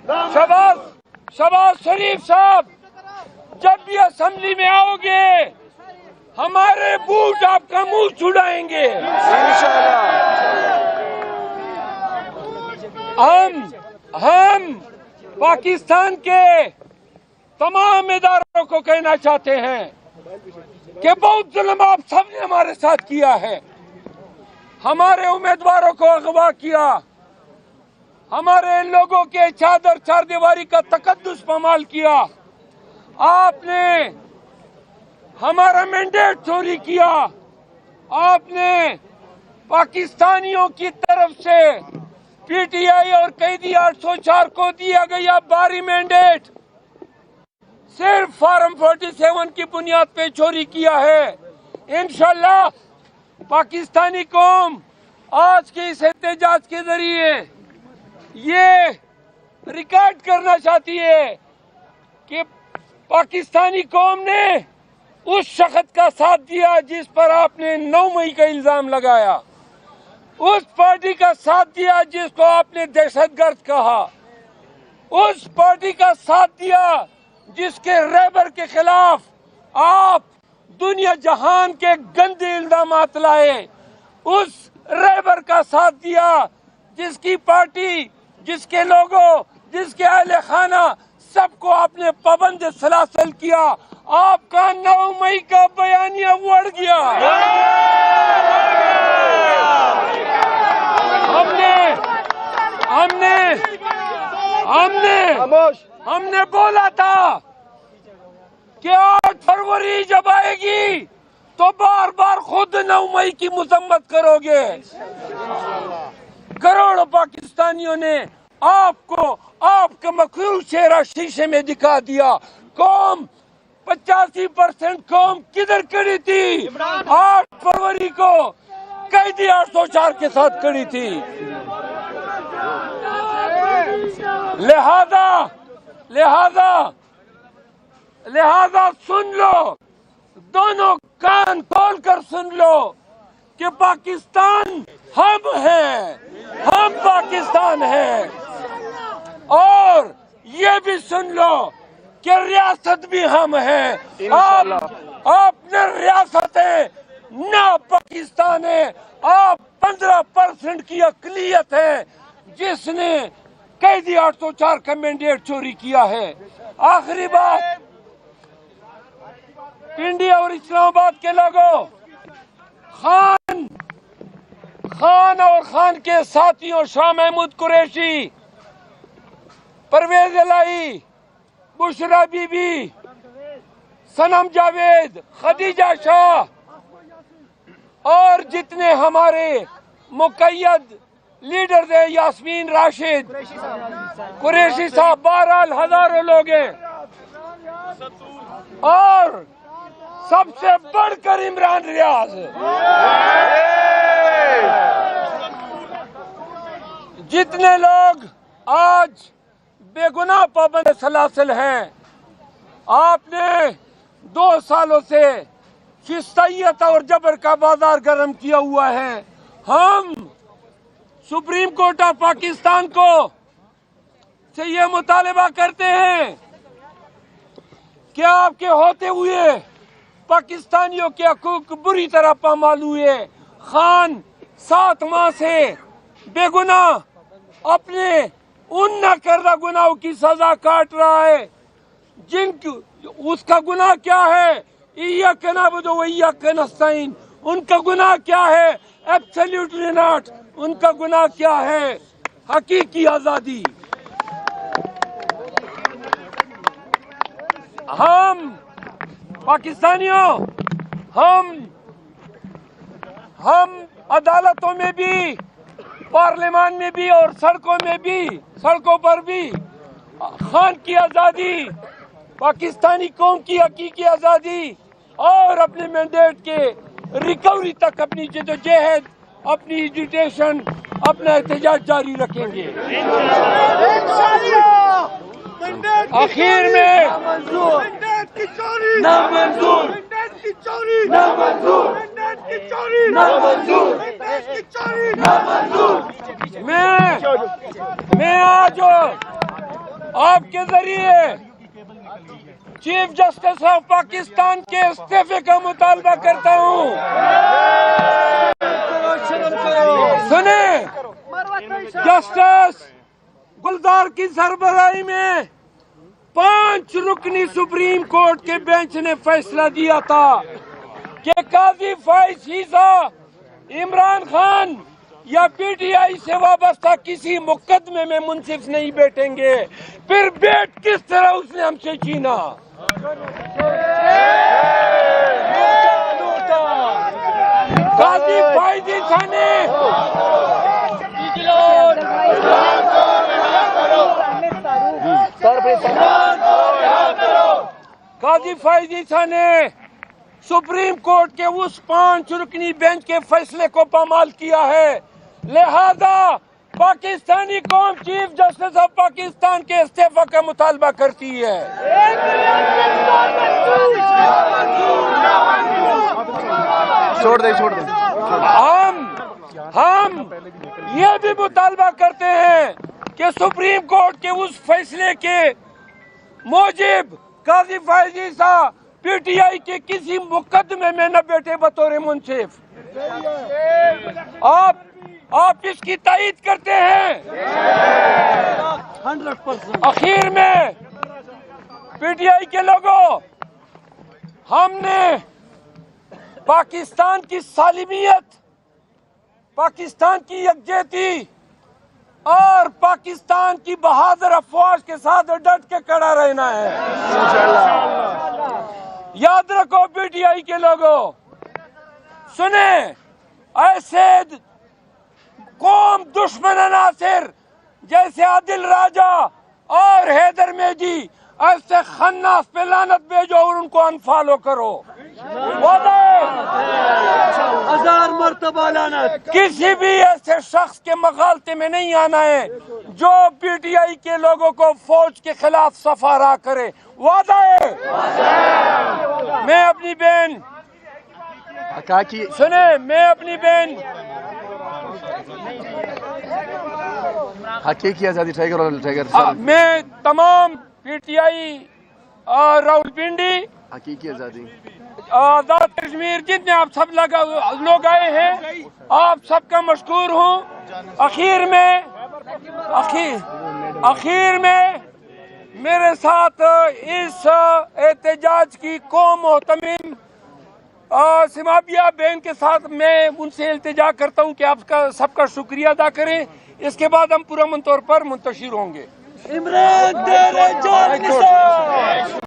शहबाज शरीफ साहब, जब भी असेंबली में आओगे हमारे बूट आपका मुंह छुड़ाएंगे हम पाकिस्तान के तमाम इदारों को कहना चाहते हैं कि बहुत जुल्म आप सबने हमारे साथ किया है। हमारे उम्मीदवारों को अगवा किया, हमारे लोगों के चादर चारदीवारी का तकद्दुस पामाल किया, आपने हमारा मैंडेट चोरी किया, आपने पाकिस्तानियों की तरफ से पीटीआई और कैदी 804 को दिया गया बारी मैंडेट सिर्फ फॉर्म 47 की बुनियाद पे चोरी किया है। इंशाल्लाह पाकिस्तानी कौम आज के इस एहतजाज के जरिए ये रिकॉर्ड करना चाहती है कि पाकिस्तानी कौम ने उस शख्स का साथ दिया जिस पर आपने 9 मई का इल्जाम लगाया, उस पार्टी का साथ दिया जिसको आपने दहशतगर्द कहा, उस पार्टी का साथ दिया जिसके रहबर के खिलाफ आप दुनिया जहान के गंदे इल्जामात लाए, उस रहबर का साथ दिया जिसकी पार्टी, जिसके लोगों, जिसके अहले खाना सबको आपने पाबंद सलासल किया। आपका 9 मई का बयानिया उड़ गया। हमने बोला था कि 8 फरवरी जब आएगी तो बार बार खुद 9 मई की मजम्मत करोगे। करोड़ों पाकिस्तानियों ने आपको आपका मखरूज चेहरा शीशे में दिखा दिया। कौम 85% कौम किधर खड़ी थी? 8 फरवरी को कैदी 804 के साथ खड़ी थी। लिहाजा सुन लो, दोनों कान खोल कर सुन लो कि पाकिस्तान हम हैं, हम पाकिस्तान हैं। और ये भी सुन लो कि रियासत भी हम हैं। आप न रियासत है न पाकिस्तान है, आप 15% की अकलियत है जिसने कैदी 804 का मैंडेट चोरी किया है। आखिरी बात, इंडिया और इस्लामाबाद के लोगों, खान और खान के साथियों शाह महमूद कुरैशी, परवेज इलाही, बुशरा बीबी, सनम जावेद, खदीजा शाह और जितने हमारे मुकय्यद लीडर थे, यास्मीन राशिद, कुरैशी साहब, 12 हजारों लोग हैं। और सबसे बढ़कर इमरान रियाज, जितने लोग आज बेगुनाह पाबंद सलासिल हैं, आपने 2 सालों से शिस्तैयत और जबर का बाजार गर्म किया हुआ है। हम सुप्रीम कोर्ट ऑफ पाकिस्तान को से ये मुतालबा करते हैं कि आपके होते हुए पाकिस्तानियों के हकूक बुरी तरह पामाल हुए। खान 7 माह से बेगुनाह अपने उन न करदा गुनाहों की सजा काट रहा है। उसका गुनाह क्या है? इय्याका नअबुदु व इय्याका नस्तईन। उनका गुनाह क्या है? Absolutely not. उनका गुनाह क्या है? हकीकी आजादी। हम पाकिस्तानियों, हम अदालतों में भी, पार्लियामान में भी और सड़कों पर भी खान की आजादी, पाकिस्तानी कौम की हकीकी आजादी और अपने मैंडेट के रिकवरी तक अपनी जद्दोजहद, अपनी एजुटेशन, अपना एहतजाज जारी रखेंगे। आखिर में آپ کے ذریعے چیف جسٹس آف پاکستان کے استعفے کا مطالبہ کرتا ہوں. سنیں، جسٹس گلزار کی سربراہی میں 5 رکنی سپریم کورٹ کے بینچ نے فیصلہ دیا تھا کہ قاضی فائز عیسیٰ عمران خان یا پی ٹی آئی سے وابستہ کسی مقدمے میں منصف نہیں بیٹھیں گے. پھر بیٹ کس طرح اس نے ہم سے چھینا؟ قاضی فائز عیسیٰ نے قاضی فائز عیسیٰ نے سپریم کورٹ کے اس 5 رکنی بینچ کے فیصلے کو پامال کیا ہے. لہذا پاکستانی قوم چیف جسٹس آف پاکستان کے استعفی کا مطالبہ کرتی ہے. چھوڑ دیں ہم یہ بھی مطالبہ کرتے ہیں کہ سپریم کورٹ کے اس فیصلے کے موجب قاضی فائز عیسیٰ پی ٹی آئی کے کسی مقدمے میں نہ بیٹھے بطور منصف. آپ اس کی تائید کرتے ہیں؟ 100%. اخیر میں پی ٹی آئی کے لوگوں، ہم نے پاکستان کی سالمیت، پاکستان کی یکجہتی اور پاکستان کی بہادر افواج کے ساتھ ڈٹ کے کھڑا رہنا ہے. یاد رکھو پی ٹی آئی کے لوگوں، سنیں، ایسے قوم دشمن عناصر جیسے عادل راجہ اور حیدر میجی، ایسے خناس پہ لعنت بھیجو اور ان کو انفالو کرو. وعدہ ہے 1000 مرتبہ لعنت. کسی بھی ایسے شخص کے مغالطے میں نہیں آنا ہے جو پی ٹی آئی کے لوگوں کو فوج کے خلاف سفارا کرے. وعدہ ہے. میں اپنی بہن سنیں، میں اپنی بہن حقیقی آزادی ٹائیگر میں تمام پی ٹی آئی اور راولپنڈی حقیقی آزادی آزاد کشمیر جتنے آپ سب لوگ آئے ہیں، آپ سب کا مشکور ہوں. اخیر میں میرے ساتھ اس احتجاج کی قوم محتمم سمابیہ بہن کے ساتھ میں ان سے التجا کرتا ہوں کہ آپ کا سب کا شکریہ ادا کریں. اس کے بعد ہم پرامن طور پر منتشر ہوں گے. عمران تیرے جان